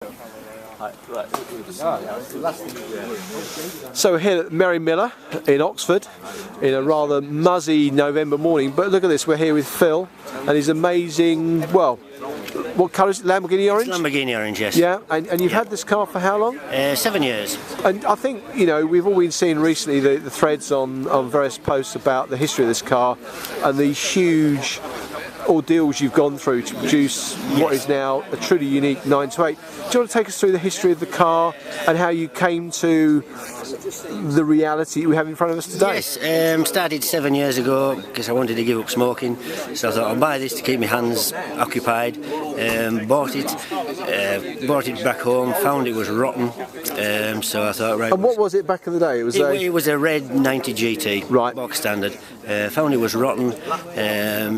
So we're here at Merry Miller in Oxford in a rather muzzy November morning, but look at this, we're here with Phil and his amazing, well, what colour is it? Lamborghini orange? It's Lamborghini orange, yes. Yeah, and you've had this car for how long? 7 years. And I think, you know, we've all been seeing recently the threads on various posts about the history of this car and the huge ordeals you've gone through to produce what is now a truly unique 928. Do you want to take us through the history of the car and how you came to the reality we have in front of us today? Yes, started 7 years ago because I wanted to give up smoking, so I thought I'll buy this to keep my hands occupied. Bought it back home, found it was rotten, so I thought, right. And what was it back in the day? It was a red 90 GT, right, box standard. Found it was rotten,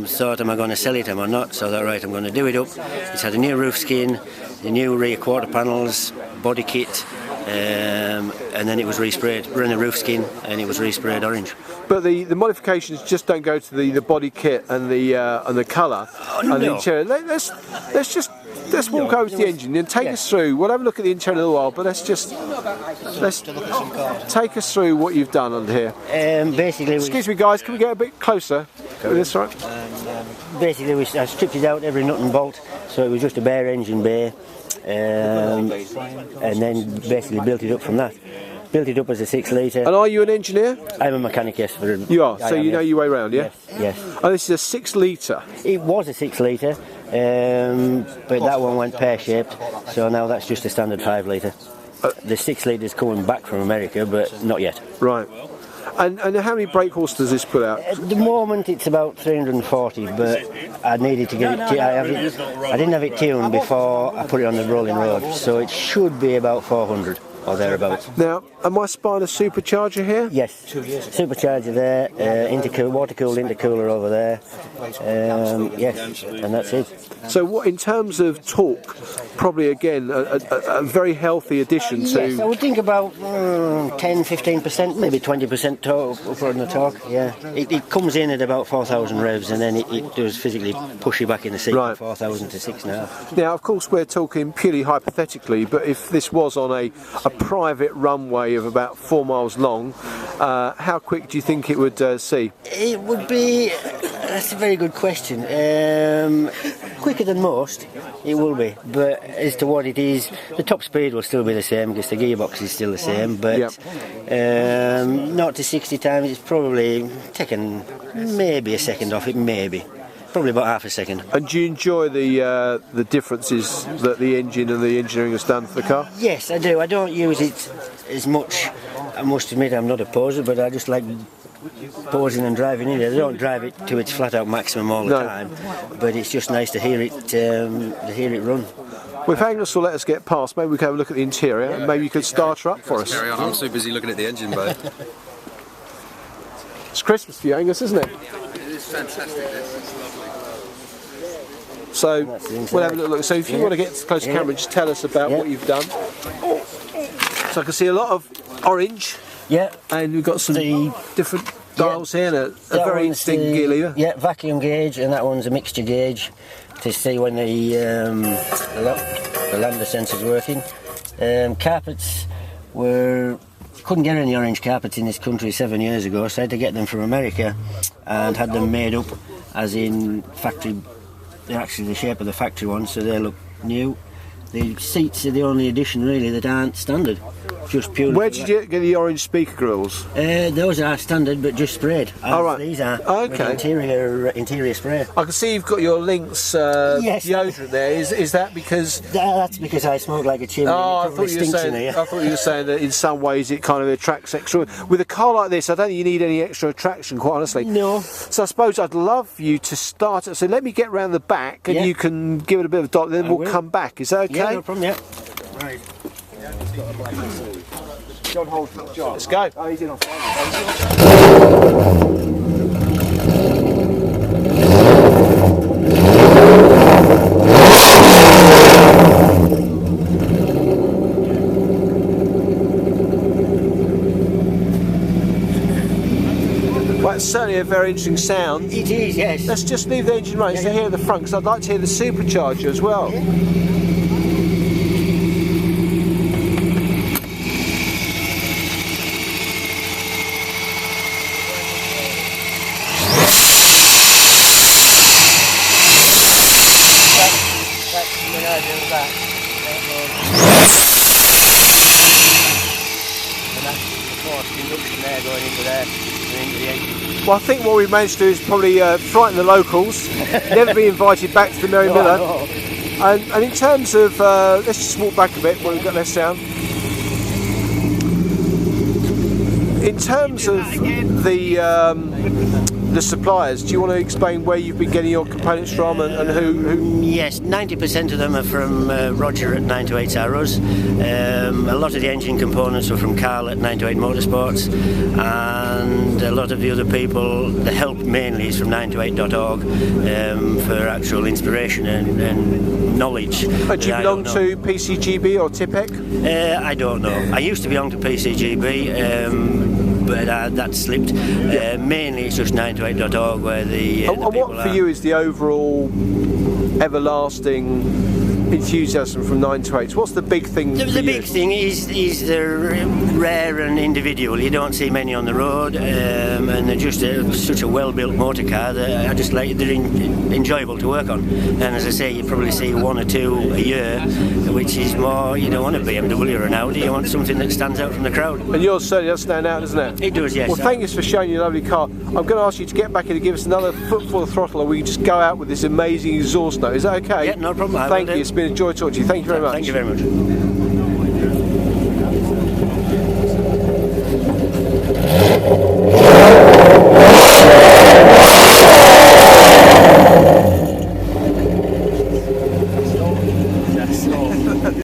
thought, am I going to sell it, am I not? So I thought, right, I'm going to do it up. It's had a new roof skin, the new rear quarter panels, body kit, and then it was resprayed. Ran the roof skin and it was resprayed orange. But the modifications just don't go to the body kit and the colour and the interior. Let's walk over to the engine and take us through. We'll have a look at the interior in a little while, but let's take us through what you've done under here. Basically, excuse me, guys, can we get a bit closer? Is this right? Basically, I stripped it out every nut and bolt, so it was just a bare engine bay, and then basically built it up from that. Built it up as a 6 litre. And are you an engineer? I'm a mechanic, yes. You are, so you know your way around, yeah? Yes. And this is a 6 litre? It was a 6 litre, but that one went pear-shaped, so now that's just a standard 5 litre. The 6 litres coming back from America, but not yet. Right. And how many brake horse does this put out? At the moment it's about 340, but I needed to get it. I didn't have it tuned before I put it on the rolling road, so it should be about 400 or thereabouts. Now, am I spying a supercharger here? Yes, supercharger there, water-cooled intercooler over there. Yes, and that's it. So, what in terms of torque? Probably again a very healthy addition to. Yes, I would think about 10-15%, maybe 20% torque on the torque. Yeah, it comes in at about 4,000 revs, and then it does physically push you back in the seat from 4,000 to 6.5. Now, of course, we're talking purely hypothetically, but if this was on a private runway of about 4 miles long, how quick do you think it would see? It would be. That's a very good question. Quicker than most, it will be. But as to what it is, the top speed will still be the same because the gearbox is still the same. But 0 to 60 times, it's probably taken maybe a second off it, maybe. Probably about half a second. And do you enjoy the differences that the engine and the engineering has done for the car? Yes, I do. I don't use it as much. I must admit I'm not a poser, but I just like posing and driving in it. I don't drive it to its flat out maximum all the time, but it's just nice to hear it run. Well, if Angus will let us get past, maybe we can have a look at the interior and maybe you could start her up for us. Carry on, I'm so busy looking at the engine bay. It's Christmas for you, Angus, isn't it? It is fantastic, this is lovely. So we'll have a little look. So if you want to get close to camera and just tell us about what you've done. So I can see a lot of orange. Yeah. And we've got some different dials here and a very interesting gear lever. Yeah, vacuum gauge, and that one's a mixture gauge to see when the lambda sensor's working. Carpets couldn't get any orange carpets in this country 7 years ago, so I had to get them from America and had them made up as in factory. They're actually the shape of the factory ones, so they look new. The seats are the only addition really that aren't standard. Just purely. Where did you get the orange speaker grills? Those are standard, but just sprayed. All right. These are okay. Interior spray. I can see you've got your Lynx deodorant there. Is that because? That's because I smoke like a chimney. Oh, I thought you were saying that in some ways it kind of attracts extra. With a car like this, I don't think you need any extra attraction, quite honestly. No. So I suppose I'd love you to start it. So let me get round the back, and you can give it a bit of a dot. Then we'll come back. Is that okay? Yeah, no problem. Yeah. Right. John, hold. John. Let's go. Oh, he's in on fire. Well, it's certainly a very interesting sound. It is, yes. Let's just leave the engine running to hear the front, because I'd like to hear the supercharger as well. And that's the forced induction there going into there and into the engine. Well, I think what we've managed to do is probably frighten the locals, never be invited back to the Mary Miller. No. And in terms of, let's just walk back a bit while we've got less sound. In terms of the suppliers, do you want to explain where you've been getting your components from and who? Yes, 90% of them are from Roger at 928 Arrows. A lot of the engine components are from Carl at 928 Motorsports, and a lot of the other people, the help mainly is from 928.org for actual inspiration and knowledge. Do you belong to PCGB or TIPEC? I don't know. I used to belong to PCGB. But that slipped. Mainly it's just 928.org where the and people what for you is the overall everlasting enthusiasm from 928? What's the big thing for the you? big thing is they're rare and individual. You don't see many on the road, and they're just such a well-built motor car that I just like. They're enjoyable to work on. And as I say, you probably see one or two a year, which is more. You don't want a BMW or an Audi. You want something that stands out from the crowd. And yours certainly does stand out, doesn't it? It does, yes. Well, thank you for showing your lovely car. I'm going to ask you to get back in and give us another foot full of throttle, and we can just go out with this amazing exhaust note. Is that okay? Yeah, no problem. Thank you. It's been a joy talking to you. Thank you very much. Thank you very much.